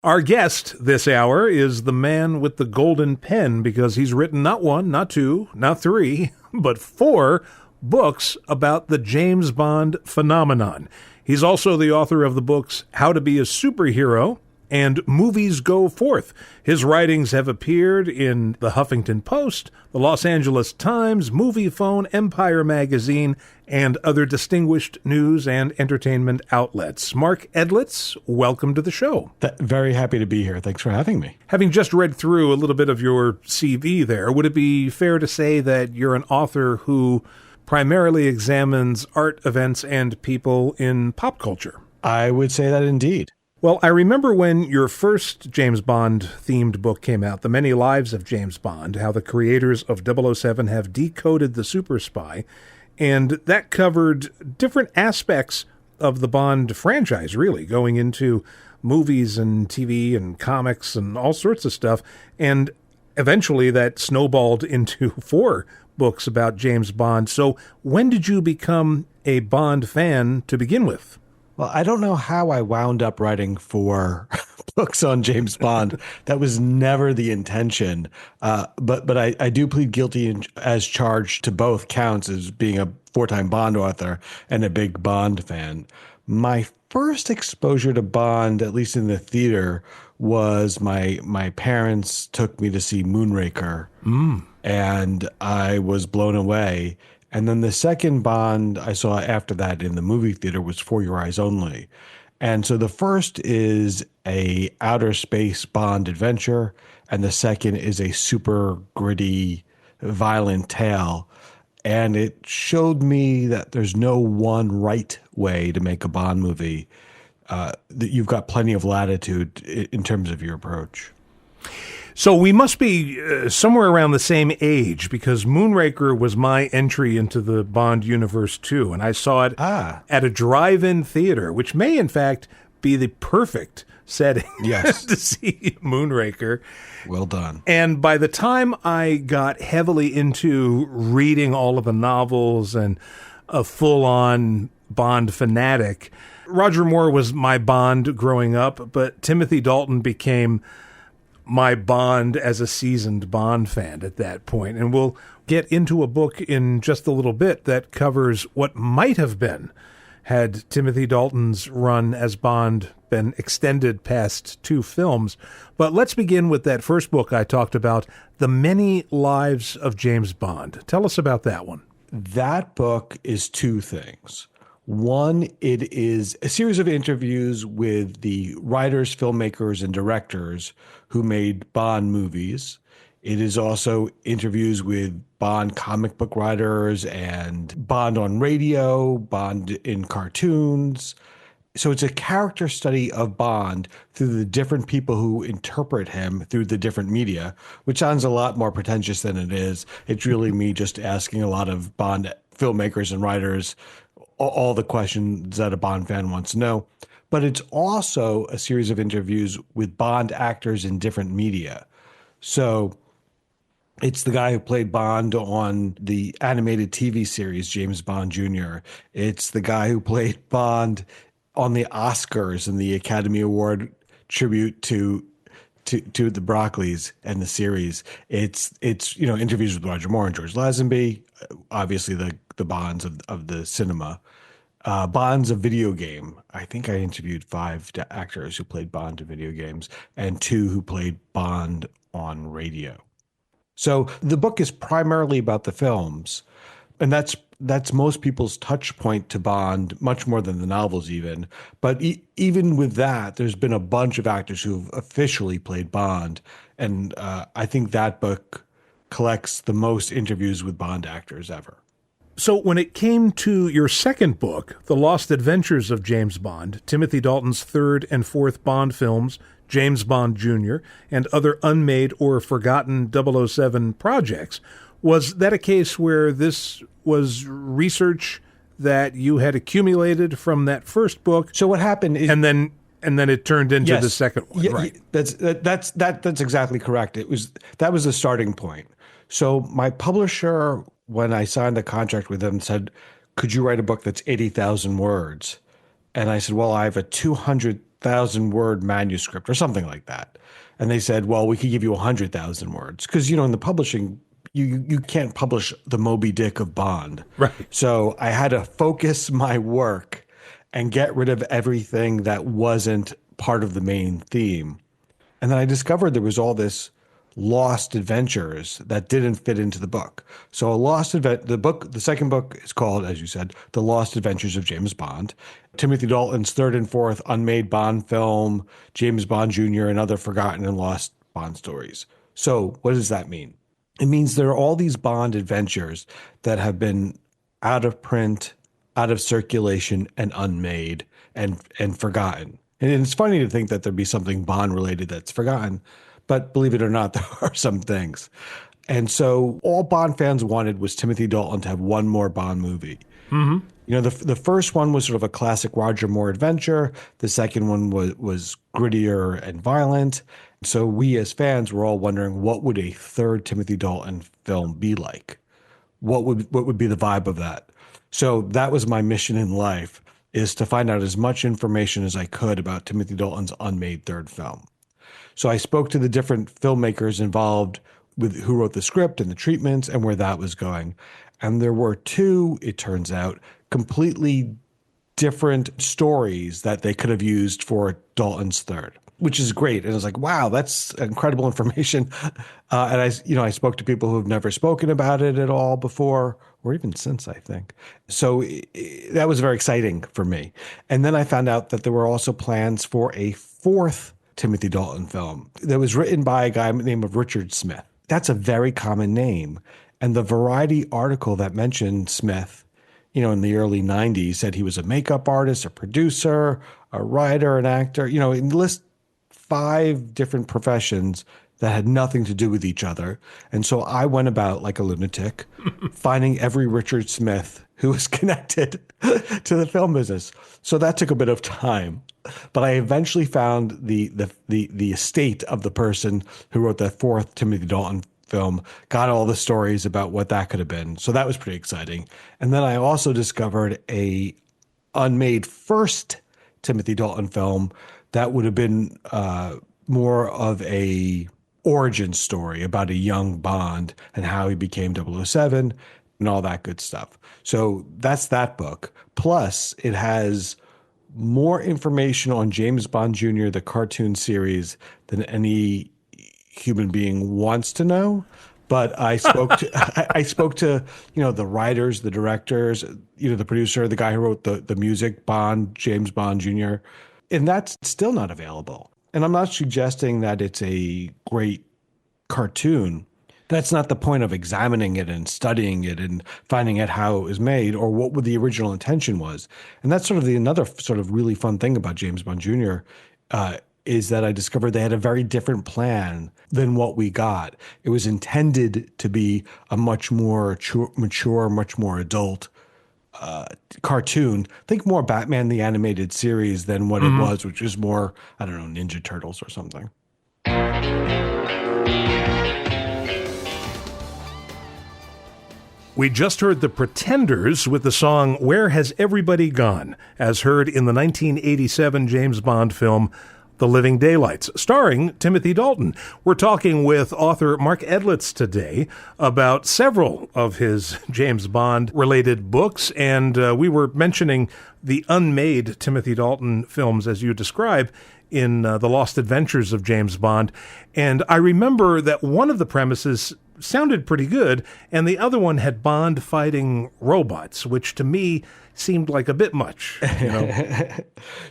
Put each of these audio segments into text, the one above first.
Our guest this hour is the man with the golden pen because he's written not one, not two, not three, but 4 books about the James Bond phenomenon. He's also the author of the books How to Be a Superhero and Movies Go Forth. His writings have appeared in the Huffington Post, the Los Angeles Times, Movie Phone, Empire Magazine, and other distinguished news and entertainment outlets. Mark Edlitz, welcome to the show. Very happy to be here. Thanks for having me. Having just read through a little bit of your CV there, would it be fair to say that you're an author who primarily examines art, events, and people in pop culture? I would say that indeed. Well, I remember when your first James Bond-themed book came out, The Many Lives of James Bond, how the creators of 007 have decoded the super spy, and that covered different aspects of the Bond franchise, really, going into movies and TV and comics and all sorts of stuff, and eventually that snowballed into 4 books about James Bond. So when did you become a Bond fan to begin with? Well, I don't know how I wound up writing 4 books on James Bond. That was never the intention. But I do plead guilty as charged to both counts as being a 4-time Bond author and a big Bond fan. My first exposure to Bond, at least in the theater, was my parents took me to see Moonraker. And I was blown away. And then the second Bond I saw after that in the movie theater was For Your Eyes Only. And so the first is a outer space Bond adventure, and the second is a super gritty, violent tale. And it showed me that there's no one right way to make a Bond movie, that you've got plenty of latitude in terms of your approach. So we must be somewhere around the same age, because Moonraker was my entry into the Bond universe too, and I saw it at a drive-in theater, which may in fact be the perfect setting to see Moonraker. Well done. And by the time I got heavily into reading all of the novels and a full-on Bond fanatic, Roger Moore was my Bond growing up, but Timothy Dalton became my Bond as a seasoned Bond fan at that point. And we'll get into a book in just a little bit that covers what might have been had Timothy Dalton's run as Bond been extended past 2 films. But let's begin with that first book I talked about, The Many Lives of James Bond. Tell us about that one. That book is 2 things. One, it is a series of interviews with the writers, filmmakers, and directors who made Bond movies. It is also interviews with Bond comic book writers and Bond on radio, Bond in cartoons. So it's a character study of Bond through the different people who interpret him through the different media, which sounds a lot more pretentious than it is. It's really me just asking a lot of Bond filmmakers and writers all the questions that a Bond fan wants to know. But it's also a series of interviews with Bond actors in different media. So it's the guy who played Bond on the animated TV series, James Bond Jr. It's the guy who played Bond on the Oscars and the Academy Award tribute to the Broccoli's and the series. It's interviews with Roger Moore and George Lazenby, obviously the Bonds of the cinema. Bond's a video game. I think I interviewed 5 actors who played Bond in video games and 2 who played Bond on radio. So the book is primarily about the films, and that's most people's touch point to Bond, much more than the novels even. But even with that, there's been a bunch of actors who've officially played Bond, and I think that book collects the most interviews with Bond actors ever. So when it came to your second book, The Lost Adventures of James Bond, Timothy Dalton's 3rd and 4th Bond films, James Bond Jr., and other unmade or forgotten 007 projects, was that a case where this was research that you had accumulated from that first book? So what happened is... And then it turned into the second one, right? That's exactly correct. That was the starting point. So my publisher, when I signed the contract with them, said, "Could you write a book that's 80,000 words?" And I said, "Well, I have a 200,000 100,000 word manuscript or something like that. And they said, well, we could give you 100,000 words. Because, in the publishing, you can't publish the Moby Dick of Bond. Right. So I had to focus my work and get rid of everything that wasn't part of the main theme. And then I discovered there was all this lost adventures that didn't fit into the book. So the second book is called, as you said, The Lost Adventures of James Bond. Timothy Dalton's third and fourth unmade Bond film, James Bond Jr. and other forgotten and lost Bond stories. So what does that mean? It means there are all these Bond adventures that have been out of print, out of circulation, and unmade and forgotten. And it's funny to think that there'd be something Bond related that's forgotten, but believe it or not, there are some things. And so all Bond fans wanted was Timothy Dalton to have one more Bond movie. Mm-hmm. The first one was sort of a classic Roger Moore adventure. The second one was grittier and violent. So we as fans were all wondering, what would a third Timothy Dalton film be like? What would be the vibe of that? So that was my mission in life, is to find out as much information as I could about Timothy Dalton's unmade third film. So I spoke to the different filmmakers involved with who wrote the script and the treatments and where that was going. And there were two, it turns out, completely different stories that they could have used for Dalton's third, which is great. And I was like, wow, that's incredible information. And I spoke to people who have never spoken about it at all before, or even since, I think. So that was very exciting for me. And then I found out that there were also plans for a fourth Timothy Dalton film that was written by a guy named Richard Smith. That's a very common name. And the Variety article that mentioned Smith, in the early 90s, said he was a makeup artist, a producer, a writer, an actor, it lists 5 different professions that had nothing to do with each other. And so I went about like a lunatic, finding every Richard Smith who was connected to the film business. So that took a bit of time. But I eventually found the estate of the person who wrote that fourth Timothy Dalton film, got all the stories about what that could have been. So that was pretty exciting. And then I also discovered a unmade first Timothy Dalton film that would have been more of a origin story about a young Bond and how he became 007 and all that good stuff. So that's that book. Plus, it has more information on James Bond Jr., the cartoon series, than any human being wants to know. But I spoke to I spoke to the writers, the directors, the producer, the guy who wrote the music, James Bond Jr., and that's still not available. And I'm not suggesting that it's a great cartoon. That's not the point of examining it and studying it and finding out how it was made or what the original intention was. And that's sort of another sort of really fun thing about James Bond Jr. Is that I discovered they had a very different plan than what we got. It was intended to be a much more mature, much more adult cartoon. Think more Batman the Animated Series than what it was, which is more, I don't know, Ninja Turtles or something. We just heard The Pretenders with the song Where Has Everybody Gone, as heard in the 1987 James Bond film The Living Daylights, starring Timothy Dalton. We're talking with author Mark Edlitz today about several of his James Bond-related books, and we were mentioning the unmade Timothy Dalton films, as you describe, in The Lost Adventures of James Bond. And I remember that one of the premises sounded pretty good, and the other one had Bond fighting robots, which to me seemed like a bit much.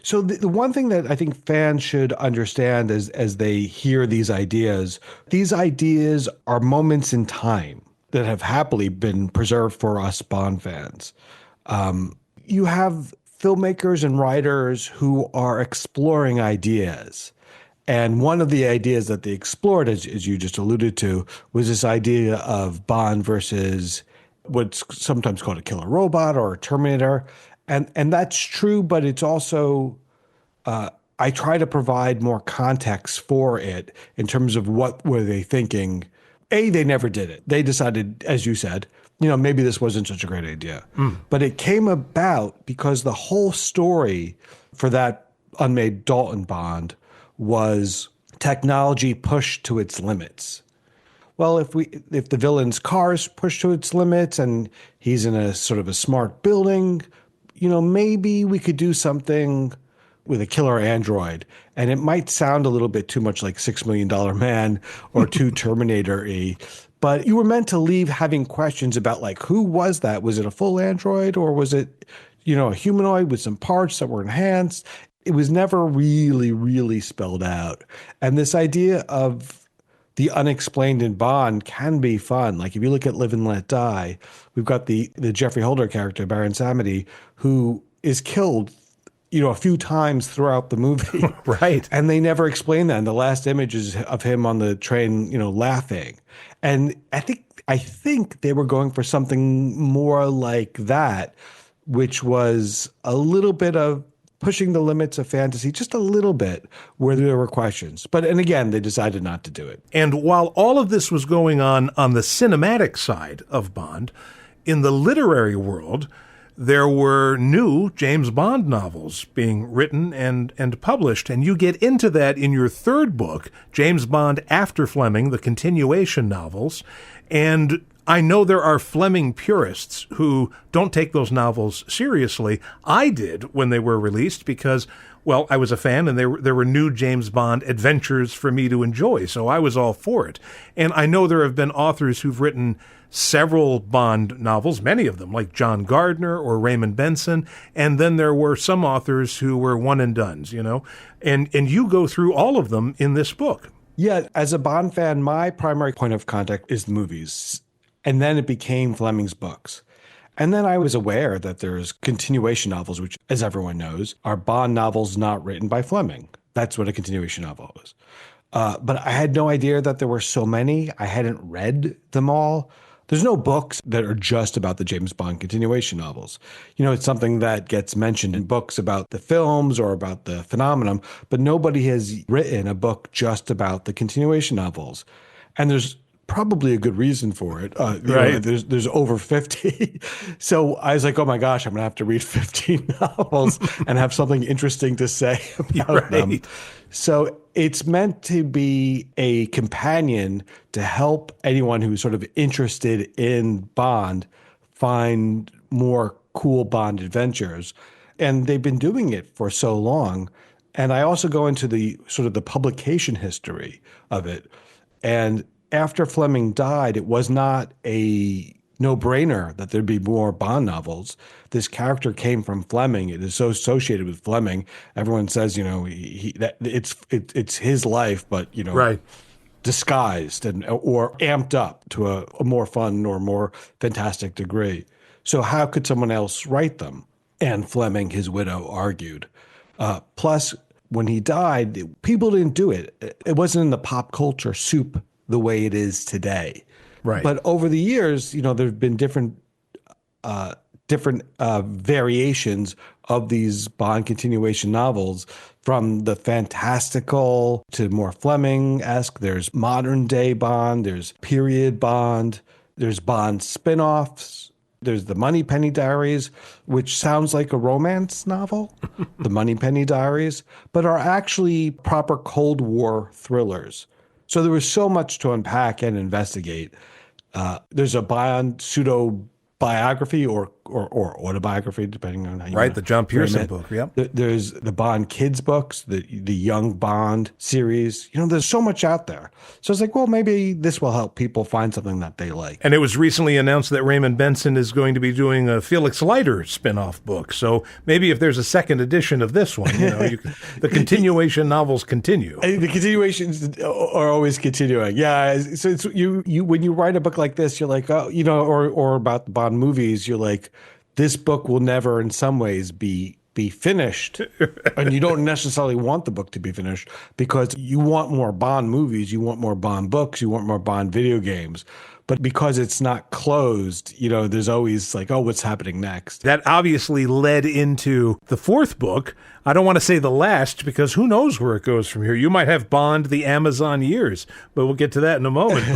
So the one thing that I think fans should understand as they hear these ideas are moments in time that have happily been preserved for us Bond fans. You have filmmakers and writers who are exploring ideas. And one of the ideas that they explored, as you just alluded to, was this idea of Bond versus what's sometimes called a killer robot or a Terminator. And that's true, but it's also, I try to provide more context for it in terms of what were they thinking. They never did it. They decided, as you said, maybe this wasn't such a great idea. But it came about because the whole story for that unmade Dalton Bond was technology pushed to its limits. Well, if the villain's car is pushed to its limits and he's in a sort of a smart building, maybe we could do something with a killer android. And it might sound a little bit too much like $6 Million Man or too Terminator-y, but you were meant to leave having questions about, like, who was that? Was it a full android, or was it, a humanoid with some parts that were enhanced? It was never really, really spelled out. And this idea of the unexplained in Bond can be fun. Like, if you look at Live and Let Die, we've got the Jeffrey Holder character, Baron Samedi, who is killed a few times throughout the movie. Right. And they never explain that. And the last image is of him on the train, laughing. And I think they were going for something more like that, which was a little bit of pushing the limits of fantasy, just a little bit, where there were questions. And again, they decided not to do it. And while all of this was going on the cinematic side of Bond, in the literary world, there were new James Bond novels being written and published. And you get into that in your third book, James Bond After Fleming, the continuation novels. And I know there are Fleming purists who don't take those novels seriously. I did when they were released because, well, I was a fan and there were new James Bond adventures for me to enjoy. So I was all for it. And I know there have been authors who've written several Bond novels, many of them, like John Gardner or Raymond Benson. And then there were some authors who were one and dones, and you go through all of them in this book. Yeah, as a Bond fan, my primary point of contact is the movies. And then it became Fleming's books. And then I was aware that there's continuation novels, which, as everyone knows, are Bond novels not written by Fleming. That's what a continuation novel is. But I had no idea that there were so many. I hadn't read them all. There's no books that are just about the James Bond continuation novels. It's something that gets mentioned in books about the films or about the phenomenon, but nobody has written a book just about the continuation novels. And there's probably a good reason for it. Right. There's over 50. So I was like, oh my gosh, I'm going to have to read 15 novels and have something interesting to say about them. So it's meant to be a companion to help anyone who's sort of interested in Bond find more cool Bond adventures. And they've been doing it for so long. And I also go into the sort of the publication history of it. And after Fleming died, it was not a no-brainer that there'd be more Bond novels. This character came from Fleming. It is so associated with Fleming. Everyone says, it's his life, but right, disguised or amped up to a more fun or more fantastic degree. So how could someone else write them? And Fleming, his widow, argued. Plus, when he died, people didn't do it. It wasn't in the pop culture soup the way it is today. Right. But over the years, there have been different variations of these Bond continuation novels, from the fantastical to more Fleming-esque. There's modern day Bond, there's period Bond, there's Bond spin-offs, there's the Moneypenny Diaries, which sounds like a romance novel, the Moneypenny Diaries, but are actually proper Cold War thrillers. So there was so much to unpack and investigate. There's a Bond pseudo-biography or autobiography, depending on how you the John Pearson book, yep. There's the Bond kids books, the Young Bond series. There's so much out there. So it's like, well, maybe this will help people find something that they like. And it was recently announced that Raymond Benson is going to be doing a Felix Leiter spin-off book. So maybe if there's a second edition of this one, the continuation novels continue. The continuations are always continuing. Yeah. So it's you when you write a book like this, you're like, oh, or about the Bond movies, you're like, this book will never, in some ways, be finished. And you don't necessarily want the book to be finished because you want more Bond movies, you want more Bond books, you want more Bond video games. But because it's not closed, there's always like, oh, what's happening next? That obviously led into the fourth book. I don't want to say the last, because who knows where it goes from here. You might have Bond the Amazon years, but we'll get to that in a moment.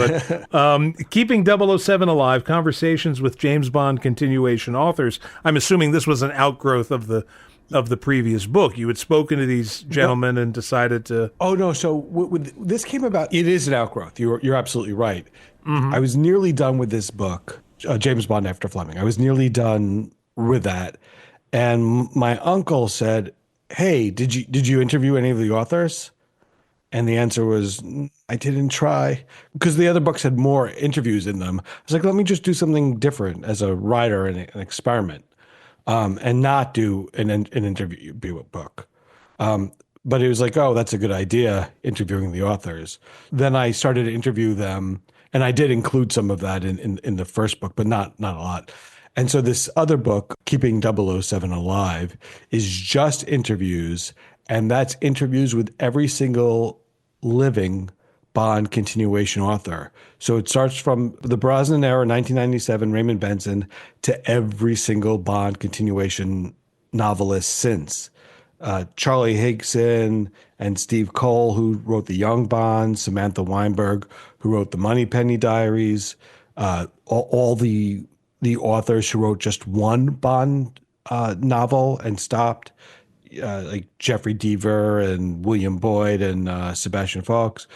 But keeping 007 alive, conversations with James Bond continuation authors. I'm assuming this was an outgrowth of the of the previous book. You had spoken to these gentlemen and decided to. Oh no! So this came about. It is an outgrowth. You're absolutely right. I was nearly done with this book, James Bond After Fleming. I was nearly done with that, and my uncle said, "Hey, did you interview any of the authors?" And the answer was, I didn't try, because the other books had more interviews in them. I was like, let me just do something different as a writer and an experiment, and not do an interview book. But it was like, oh, that's a good idea, interviewing the authors. Then I started to interview them, and I did include some of that in the first book, but not a lot. And so this other book, Keeping 007 Alive, is just interviews, and that's interviews with every single living Bond continuation author. So it starts from the Brosnan era, 1997, Raymond Benson, to every single Bond continuation novelist since. Charlie Higson and Steve Cole, who wrote The Young Bond, Samantha Weinberg, who wrote The Moneypenny Diaries, all the authors who wrote just one Bond novel and stopped, like Jeffrey Deaver and William Boyd and Sebastian Faulks,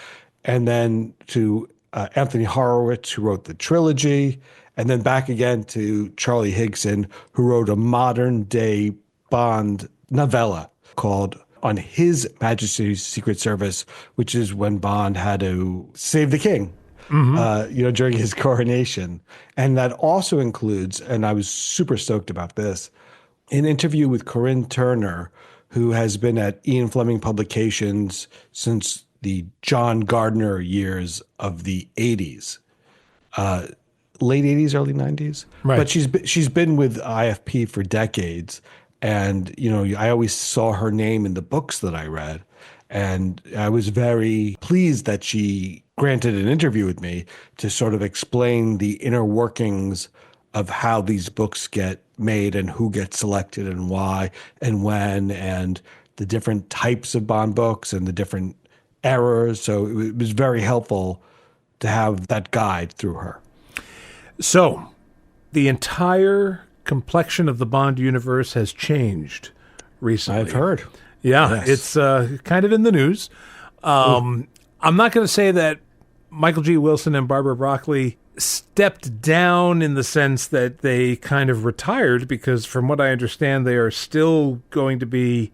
and then to Anthony Horowitz, who wrote the trilogy, and then back again to Charlie Higson, who wrote a modern-day Bond novella called On His Majesty's Secret Service, which is when Bond had to save the king, during his coronation. And that also includes, and I was super stoked about this, an interview with Corinne Turner, who has been at Ian Fleming Publications since the John Gardner years of the 80s. Late 80s, early 90s. Right. But she's been with IFP for decades. And, I always saw her name in the books that I read. And I was very pleased that she granted an interview with me to sort of explain the inner workings of how these books get made and who gets selected and why and when, and the different types of Bond books and the different errors. So it was very helpful to have that guide through her. So the entire complexion of the Bond universe has changed recently. I've heard. Yeah, Yes. It's kind of in the news. I'm not going to say that Michael G. Wilson and Barbara Broccoli stepped down in the sense that they kind of retired, because from what I understand, they are still going to be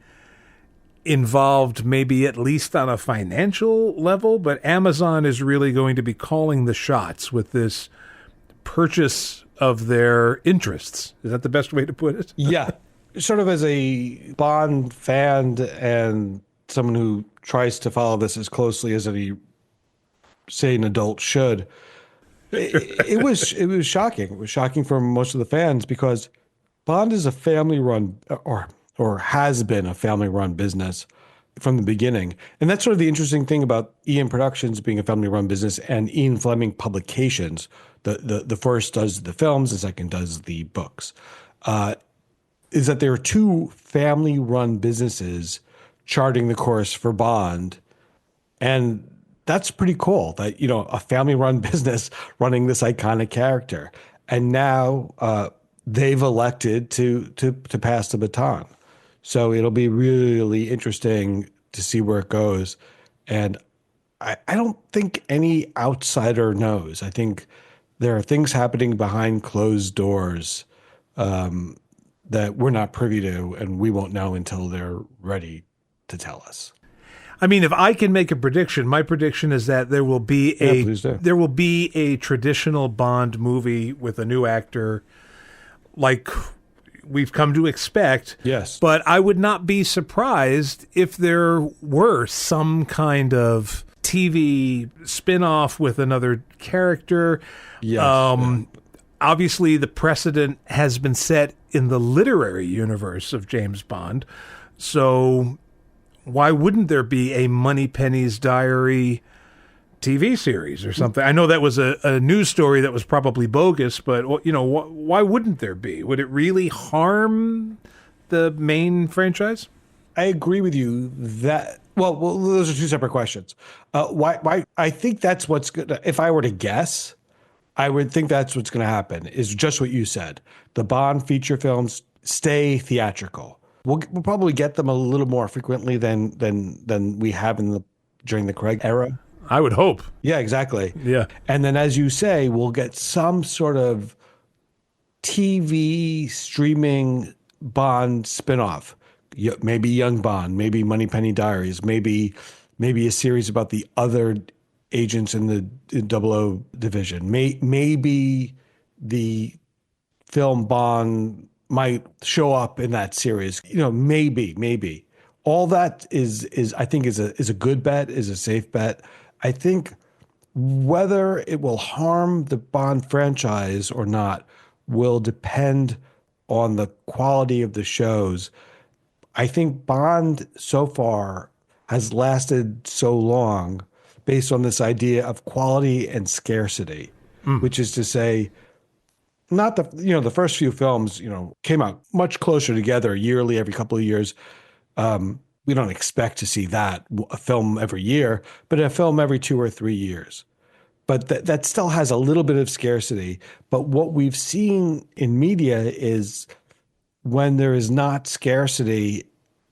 involved, maybe at least on a financial level, but Amazon is really going to be calling the shots with this purchase of their interests. Is that the best way to put it? Yeah. Sort of as a Bond fan and someone who tries to follow this as closely as any sane adult should, it was shocking. It was shocking for most of the fans, because Bond is a family-run, or has been a family-run business from the beginning. And that's sort of the interesting thing about Ian Productions being a family-run business and Ian Fleming Publications. The first does the films, the second does the books. Is that there are two family-run businesses charting the course for Bond, and that's pretty cool that, a family-run business running this iconic character. And now they've elected to pass the baton. So it'll be really interesting to see where it goes. And I don't think any outsider knows. I think there are things happening behind closed doors that we're not privy to, and we won't know until they're ready to tell us. I mean, if I can make a prediction, my prediction is that there will be a traditional Bond movie with a new actor, like we've come to expect. Yes. But I would not be surprised if there were some kind of TV spin-off with another character. Yes. Obviously, the precedent has been set in the literary universe of James Bond. So why wouldn't there be a Moneypenny's Diary TV series or something? I know that was a news story that was probably bogus, but why wouldn't there be? Would it really harm the main franchise? I agree with you that. Well, those are two separate questions. Why? I think that's what's good. If I were to guess, I would think that's what's going to happen. Is just what you said. The Bond feature films stay theatrical. We'll probably get them a little more frequently than we have during the Craig era. I would hope. Yeah, exactly. Yeah. And then, as you say, we'll get some sort of TV streaming Bond spinoff. Maybe Young Bond, maybe Moneypenny Diaries, maybe a series about the other agents in the 00 division. Maybe the film Bond might show up in that series. Maybe. All that is I think is a good bet, is a safe bet. I think whether it will harm the Bond franchise or not will depend on the quality of the shows. I think Bond so far has lasted so long based on this idea of quality and scarcity, which is to say, not the first few films, came out much closer together yearly, every couple of years. We don't expect to see a film every year, but a film every 2 or 3 years. But that still has a little bit of scarcity. But what we've seen in media is when there is not scarcity,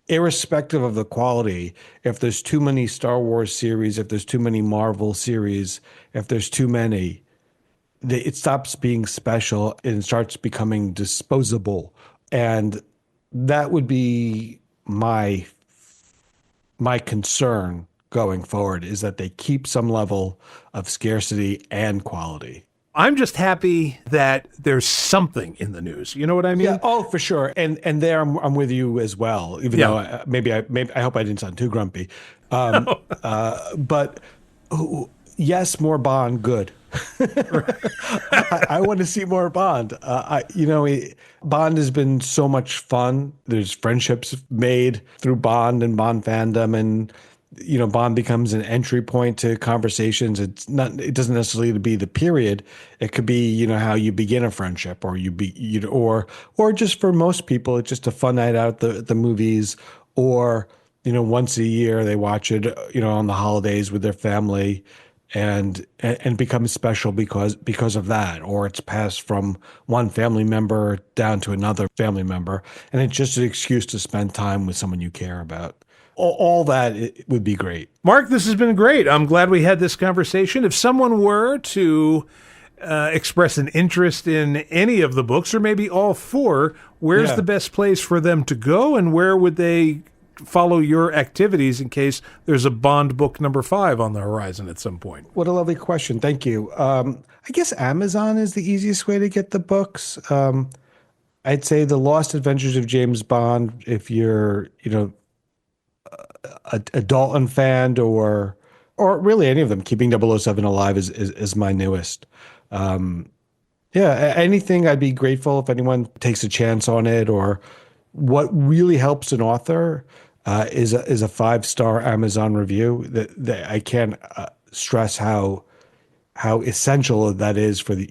irrespective of the quality, if there's too many Star Wars series, if there's too many Marvel series, if there's too many, it stops being special and starts becoming disposable. And that would be my concern going forward, is that they keep some level of scarcity and quality. I'm just happy that there's something in the news. You know what I mean? Yeah. Oh, for sure. And there I'm with you as well. Even though maybe I hope I didn't sound too grumpy. But yes, more Bond. Good. I want to see more Bond. Bond has been so much fun. There's friendships made through Bond and Bond fandom, and Bond becomes an entry point to conversations. It doesn't necessarily be the period. It could be, how you begin a friendship, or or just for most people, it's just a fun night out at the movies, or, once a year they watch it, on the holidays with their family, and becomes special because of that, or it's passed from one family member down to another family member, and it's just an excuse to spend time with someone you care about. All that, it would be great. Mark, this has been great. I'm glad we had this conversation. If someone were to express an interest in any of the books, or maybe all 4, where's the best place for them to go, and where would they follow your activities in case there's a Bond book number 5 on the horizon at some point? What a lovely question. Thank you. I guess Amazon is the easiest way to get the books. I'd say The Lost Adventures of James Bond, if you're, a Dalton fan, or really any of them. Keeping 007 Alive is my newest. Anything, I'd be grateful if anyone takes a chance on it. Or what really helps an author is a 5-star Amazon review. That I can't stress how essential that is for the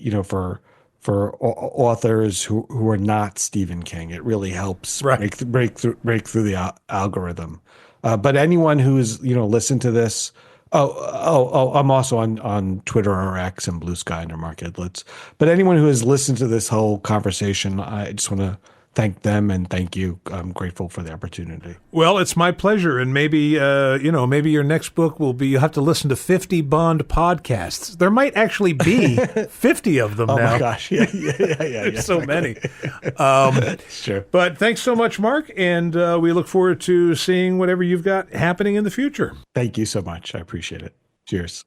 for authors who are not Stephen King. It really helps break through the algorithm. But anyone who's listened to this, I'm also on Twitter or X and Blue Sky under Mark Edlitz. But anyone who has listened to this whole conversation, I just want to thank them and thank you. I'm grateful for the opportunity. Well, it's my pleasure. And maybe, maybe your next book will be, you have to listen to 50 Bond podcasts. There might actually be 50 of them now. Oh my gosh. Yeah. There's so many. Sure. But thanks so much, Mark. And we look forward to seeing whatever you've got happening in the future. Thank you so much. I appreciate it. Cheers.